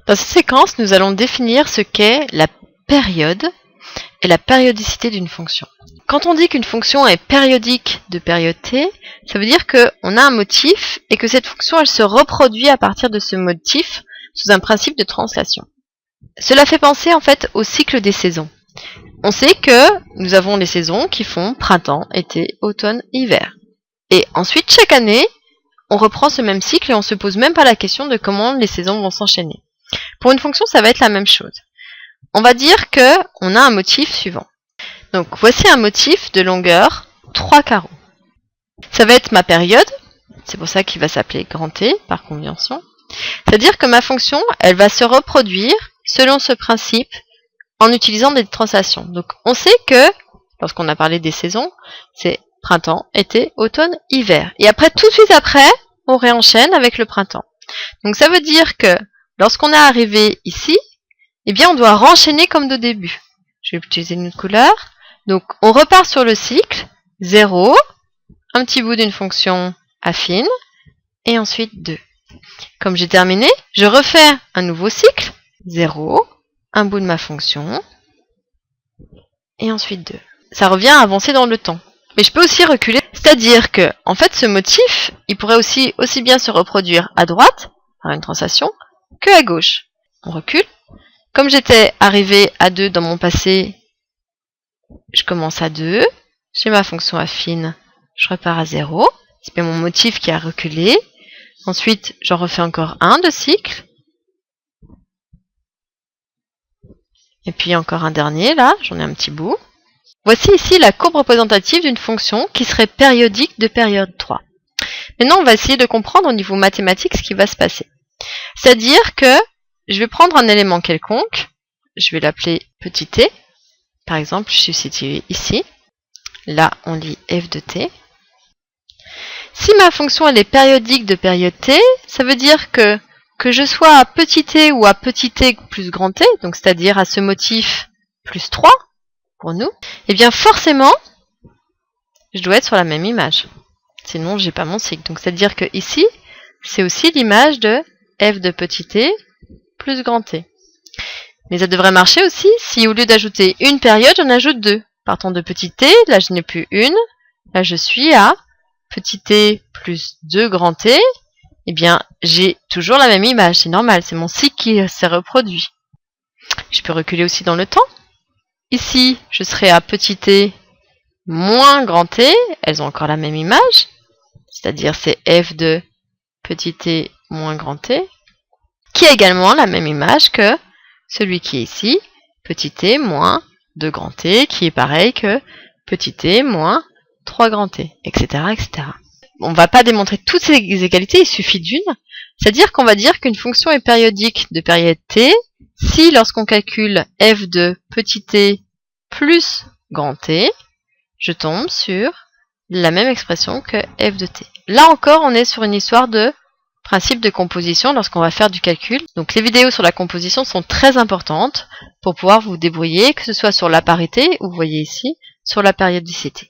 Dans cette séquence, nous allons définir ce qu'est la période et la périodicité d'une fonction. Quand on dit qu'une fonction est périodique de période t, ça veut dire qu'on a un motif et que cette fonction elle se reproduit à partir de ce motif sous un principe de translation. Cela fait penser en fait au cycle des saisons. On sait que nous avons les saisons qui font printemps, été, automne, hiver. Et ensuite, chaque année, on reprend ce même cycle et on se pose même pas la question de comment les saisons vont s'enchaîner. Pour une fonction, ça va être la même chose. On va dire que on a un motif suivant. Donc voici un motif de longueur 3 carreaux. Ça va être ma période, c'est pour ça qu'il va s'appeler grand T par convention. C'est-à-dire que ma fonction, elle va se reproduire selon ce principe en utilisant des translations. Donc on sait que, lorsqu'on a parlé des saisons, c'est printemps, été, automne, hiver. Et après, tout de suite après, on réenchaîne avec le printemps. Donc ça veut dire que lorsqu'on est arrivé ici, eh bien on doit renchaîner comme de début. Je vais utiliser une autre couleur. Donc on repart sur le cycle, 0, un petit bout d'une fonction affine, et ensuite 2. Comme j'ai terminé, je refais un nouveau cycle, 0, un bout de ma fonction, et ensuite 2. Ça revient à avancer dans le temps. Mais je peux aussi reculer, c'est-à-dire que, en fait, ce motif, il pourrait aussi bien se reproduire à droite, par une translation, que à gauche. On recule. Comme j'étais arrivé à 2 dans mon passé, je commence à 2, j'ai ma fonction affine, je repars à 0, c'est bien mon motif qui a reculé. Ensuite, j'en refais encore un de cycle. Et puis encore un dernier, là, j'en ai un petit bout. Voici ici la courbe représentative d'une fonction qui serait périodique de période 3. Maintenant, on va essayer de comprendre au niveau mathématique ce qui va se passer. C'est-à-dire que je vais prendre un élément quelconque, je vais l'appeler petit t. Par exemple, je suis situé ici. Là, on lit f de t. Si ma fonction elle est périodique de période t, ça veut dire que je sois à petit t ou à petit t plus grand t, donc c'est-à-dire à ce motif plus 3 pour nous, eh bien forcément, je dois être sur la même image. Sinon, j'ai pas mon cycle. Donc c'est-à-dire que ici, c'est aussi l'image de f de petit t plus grand t. Mais ça devrait marcher aussi si au lieu d'ajouter une période, j'en ajoute 2. Partant de petit t, là je n'ai plus une, là je suis à petit t plus 2 grand t, eh bien j'ai toujours la même image, c'est normal, c'est mon cycle qui s'est reproduit. Je peux reculer aussi dans le temps. Ici, je serai à petit t moins grand t, elles ont encore la même image, c'est-à-dire c'est f de petit t moins grand t, qui a également la même image que celui qui est ici, petit t moins 2 grand t, qui est pareil que petit t moins 3 grand t, etc., etc. On ne va pas démontrer toutes ces égalités, il suffit d'une. C'est-à-dire qu'on va dire qu'une fonction est périodique de période t si, lorsqu'on calcule f de petit t plus grand t, je tombe sur la même expression que f de t. Là encore, on est sur une histoire de principe de composition lorsqu'on va faire du calcul. Donc les vidéos sur la composition sont très importantes pour pouvoir vous débrouiller, que ce soit sur la parité, ou vous voyez ici, sur la périodicité.